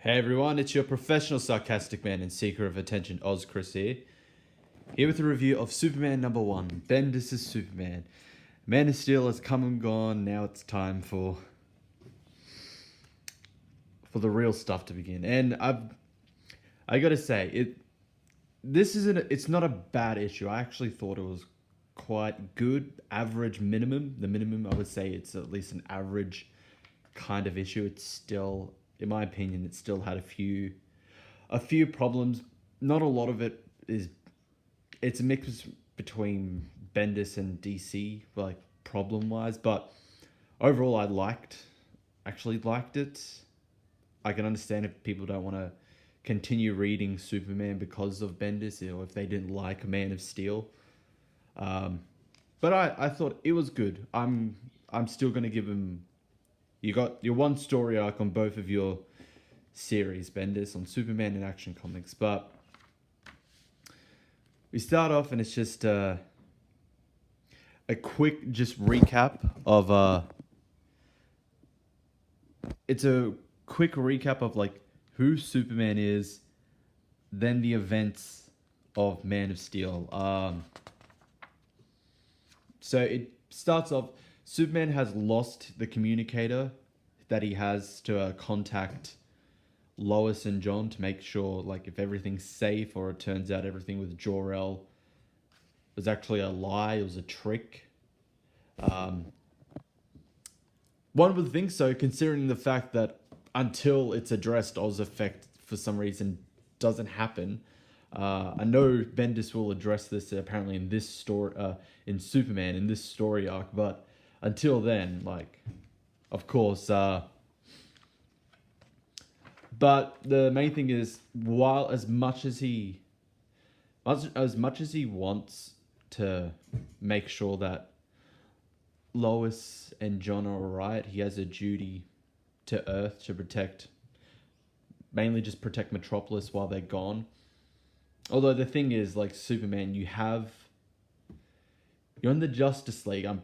Hey everyone, it's your professional sarcastic man and seeker of attention, Oz Chris here with a review of Superman #1, Bendis' Superman. Man of Steel has come and gone, now it's time for the real stuff to begin. And I gotta say, it's not a bad issue. I actually thought it was quite good, average minimum. The minimum, I would say it's at least an average kind of issue. It's still, in my opinion, it still had a few problems. Not a lot of it is. It's a mix between Bendis and DC, like problem wise, but overall, actually liked it. I can understand if people don't want to continue reading Superman because of Bendis, or if they didn't like Man of Steel. But I thought it was good. I'm still gonna give him. You got your one story arc on both of your series, Bendis, on Superman and Action Comics, but we start off and it's just a quick just recap of it's a quick recap of like who Superman is, then the events of Man of Steel. So it starts off. Superman has lost the communicator that he has to contact Lois and John to make sure, like, if everything's safe, or it turns out everything with Jor-El was actually a lie, it was a trick. One would think so, considering the fact that until it's addressed, Oz effect for some reason doesn't happen. I know Bendis will address this apparently in this story, in Superman, in this story arc, but until then, like, of course, but the main thing is, while as much as he wants to make sure that Lois and John are alright, he has a duty to Earth to mainly just protect Metropolis while they're gone. Although the thing is, like Superman, you're in the Justice League. I'm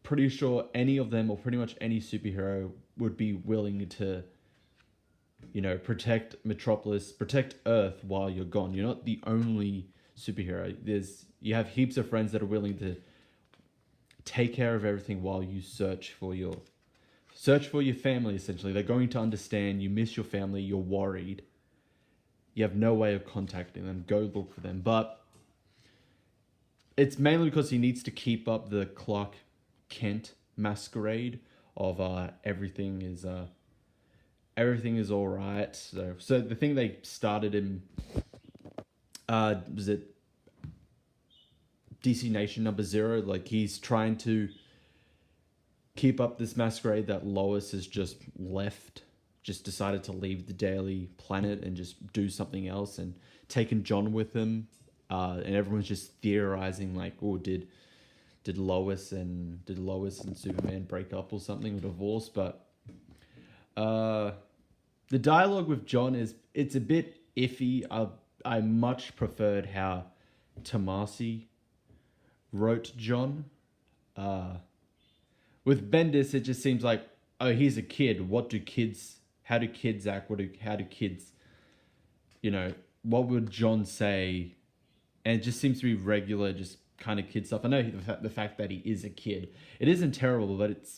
pretty sure any of them, or pretty much any superhero, would be willing to, protect Metropolis, protect Earth while you're gone. You're not the only superhero. You have heaps of friends that are willing to take care of everything while you search for your family, essentially. They're going to understand you miss your family, you're worried. You have no way of contacting them. Go look for them. But it's mainly because he needs to keep up the Clark Kent masquerade of everything is all right. So the thing they started in was it DC Nation #0? Like, he's trying to keep up this masquerade that Lois has just decided to leave the Daily Planet and just do something else, and taken John with him, and everyone's just theorizing like, oh, did Lois and Superman break up or something, or divorce? But the dialogue with John it's a bit iffy. I much preferred how Tomasi wrote John. With Bendis, it just seems like, oh, he's a kid. How do kids act? How do kids, what would John say? And it just seems to be regular, just kind of kid stuff. I know the fact that he is a kid, it isn't terrible, but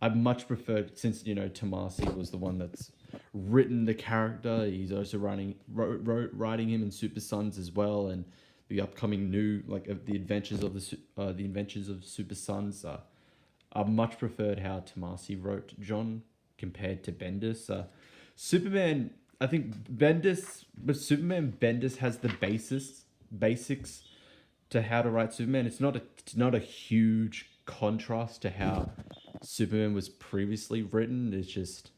I much preferred, since Tomasi was the one that's written the character. He's also writing him in Super Sons as well, and the upcoming new, like, the adventures of Super Sons. I much preferred how Tomasi wrote John compared to Bendis. Superman, I think Bendis has the basics to how to write Superman. It's not a huge contrast to how Superman was previously written. It's just,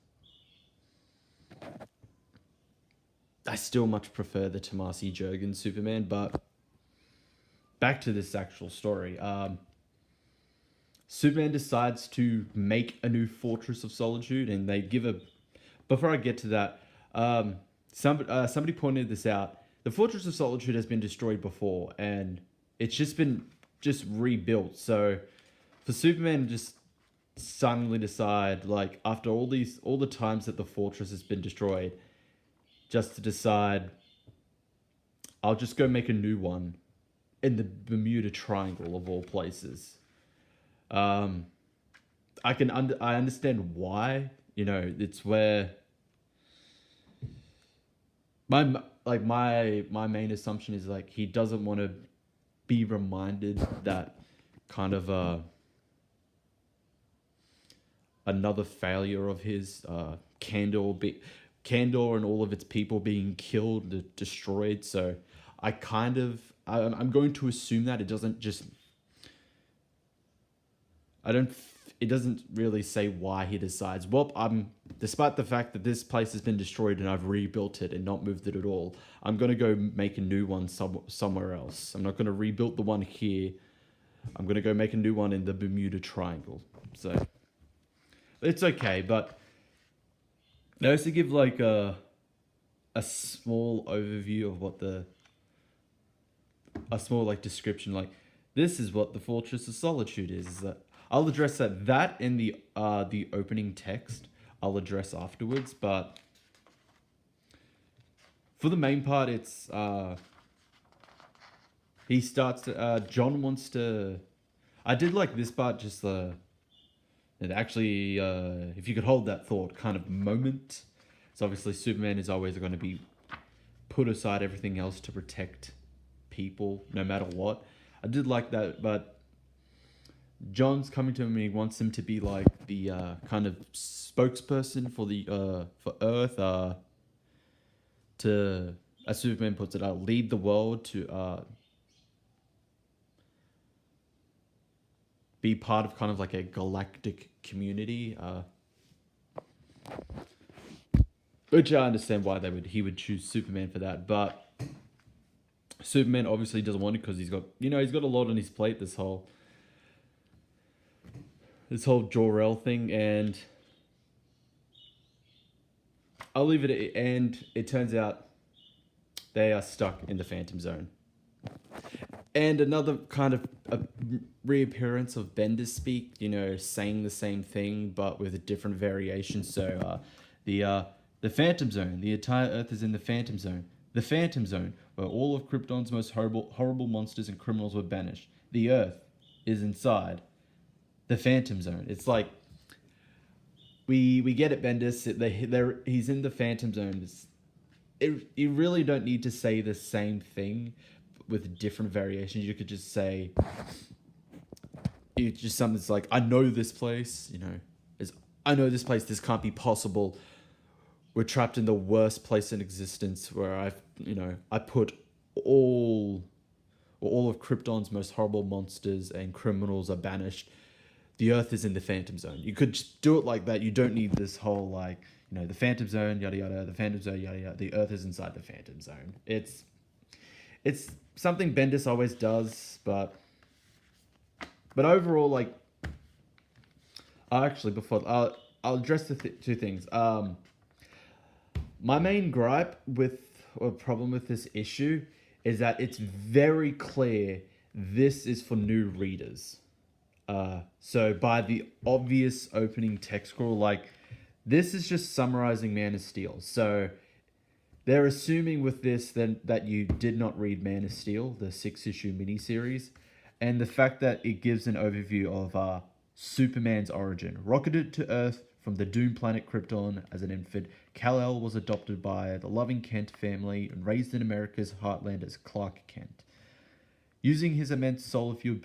I still much prefer the Tomasi Jurgens Superman. But back to this actual story. Superman decides to make a new Fortress of Solitude, and they give before I get to that, somebody pointed this out. The Fortress of Solitude has been destroyed before, and it's just been rebuilt. So for Superman, suddenly decide, like, after all the times that the fortress has been destroyed, just to decide, I'll just go make a new one in the Bermuda Triangle of all places. Um, I understand why. It's where my main assumption is like he doesn't want to be reminded that kind of another failure of his, Candor and all of its people being killed, destroyed. So I'm going to assume that it doesn't just I don't. It doesn't really say why he decides. Well, despite the fact that this place has been destroyed and I've rebuilt it and not moved it at all, I'm gonna go make a new one somewhere else. I'm not gonna rebuild the one here. I'm gonna go make a new one in the Bermuda Triangle. So it's okay, but I also give like a small overview of what a small like description, like this is what the Fortress of Solitude is that I'll address that in the opening text. I'll address afterwards, but for the main part, it's he starts to, John wants to. I did like this part, just it actually, if you could hold that thought, kind of moment. So obviously, Superman is always going to be put aside everything else to protect people, no matter what. I did like that, but John's coming to him and he wants him to be like the kind of spokesperson for the for Earth, to, as Superman puts it, lead the world to be part of kind of like a galactic community, which I understand why he would choose Superman for that, but Superman obviously doesn't want it because he's got a lot on his plate, this whole Jor-El thing, and I'll leave it. And it turns out they are stuck in the Phantom Zone. And another kind of a reappearance of Bendis speak, saying the same thing but with a different variation. So the Phantom Zone, the entire Earth is in the Phantom Zone. The Phantom Zone, where all of Krypton's most horrible monsters and criminals were banished. The Earth is inside the Phantom Zone. It's like we get it, Bendis. He's in the Phantom Zone. You really don't need to say the same thing with different variations. You could just say it's just something that's like, I know this place. I know this place. This can't be possible. We're trapped in the worst place in existence, where I put all of Krypton's most horrible monsters and criminals are banished. The Earth is in the Phantom Zone. You could just do it like that. You don't need this whole the Phantom Zone, yada yada, the Phantom Zone, yada yada. The Earth is inside the Phantom Zone. It's something Bendis always does, but overall, before I'll address the two things. My main gripe or problem with this issue is that it's very clear this is for new readers. So by the obvious opening text scroll, this is just summarizing Man of Steel. So they're assuming with this then that you did not read Man of Steel, the 6-issue miniseries, and the fact that it gives an overview of Superman's origin. Rocketed to Earth from the doomed planet Krypton as an infant, Kal-El was adopted by the loving Kent family and raised in America's heartland as Clark Kent. Using his immense solar field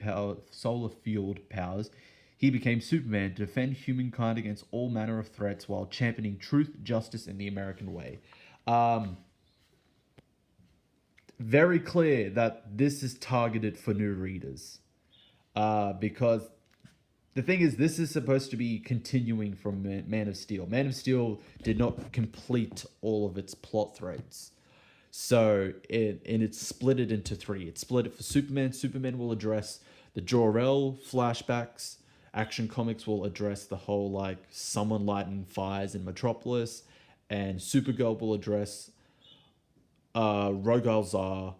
powers, he became Superman to defend humankind against all manner of threats while championing truth, justice, and the American way. Very clear that this is targeted for new readers. Because the thing is, this is supposed to be continuing from Man of Steel. Man of Steel did not complete all of its plot threads. So it's split it into 3. It's split it for Superman. Superman will address the Jor-El flashbacks. Action Comics will address the whole someone lighting fires in Metropolis, and Supergirl will address Rogal Zar,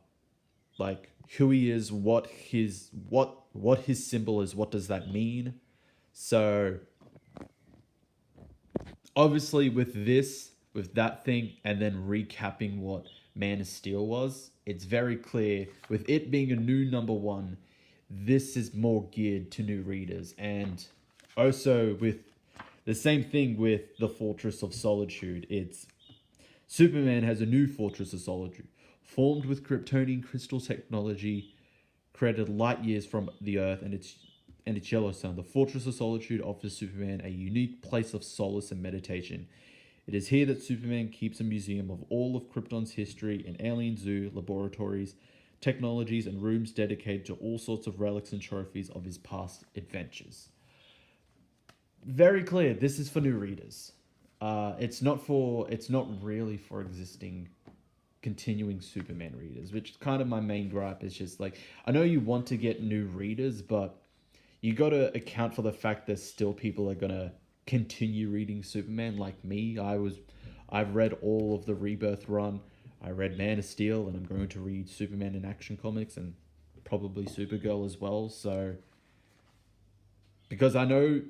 who he is, what his symbol is, what does that mean. So Obviously, with that thing, and then recapping what Man of Steel was, it's very clear with it being a new number one, this is more geared to new readers. And also with the same thing with the Fortress of Solitude, it's Superman has a new Fortress of Solitude, formed with Kryptonian crystal technology, created light years from the Earth and its yellow sun. The Fortress of Solitude offers Superman a unique place of solace and meditation. It is here that Superman keeps a museum of all of Krypton's history, an alien zoo, laboratories, technologies, and rooms dedicated to all sorts of relics and trophies of his past adventures. Very clear, this is for new readers. It's not really for existing continuing Superman readers, which is kind of my main gripe. Is just like, I know you want to get new readers, but you got to account for the fact that still people are gonna continue reading Superman. Like me, I've read all of the Rebirth run. I read Man of Steel, and I'm going to read Superman in Action Comics and probably Supergirl as well. So because I know,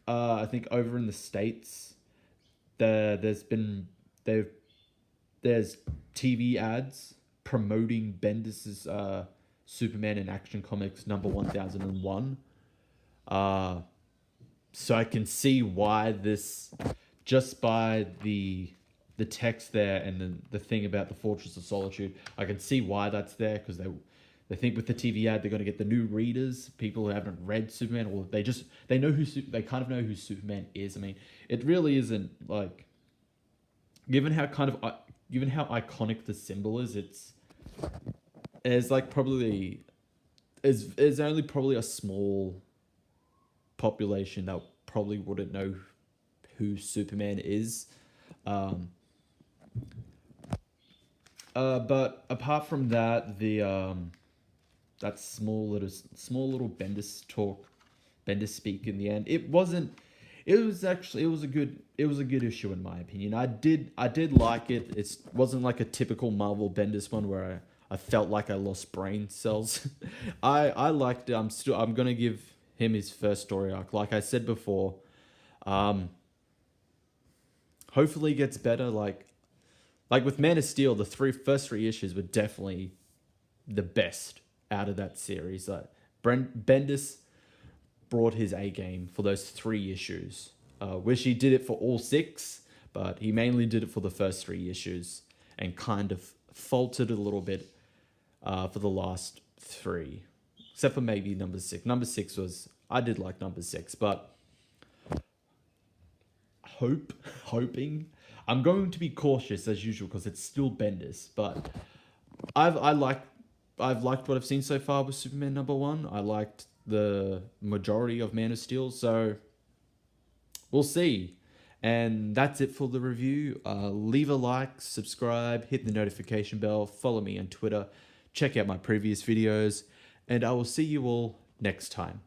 I think over in the States, there's TV ads promoting Bendis's Superman in Action Comics number 1001. So I can see why this, just by the text there and the thing about the Fortress of Solitude, I can see why that's there, because they think with the TV ad they're going to get the new readers, people who haven't read Superman, or they know they kind of know who Superman is. I mean, it really isn't like, given how iconic the symbol is, it's like probably is only probably a small population that probably wouldn't know who Superman is. But apart from that, that small little Bendis speak in the end, it was a good issue in my opinion. I did like it. It wasn't like a typical Marvel Bendis one where I felt like I lost brain cells. I liked it. I'm gonna give him his first story arc. Like I said before, hopefully it gets better. Like with Man of Steel, the first three issues were definitely the best out of that series. Like Bendis brought his A game for those 3 issues. Wish he did it for all 6, but he mainly did it for the first 3 issues and kind of faltered a little bit for the last 3, except for maybe number 6. Number 6 I did like number 6, but hoping. I'm going to be cautious as usual because it's still Bendis, but I've liked what I've seen so far with Superman number 1. I liked the majority of Man of Steel, so we'll see. And that's it for the review. Leave a like, subscribe, hit the notification bell, follow me on Twitter, check out my previous videos, and I will see you all next time.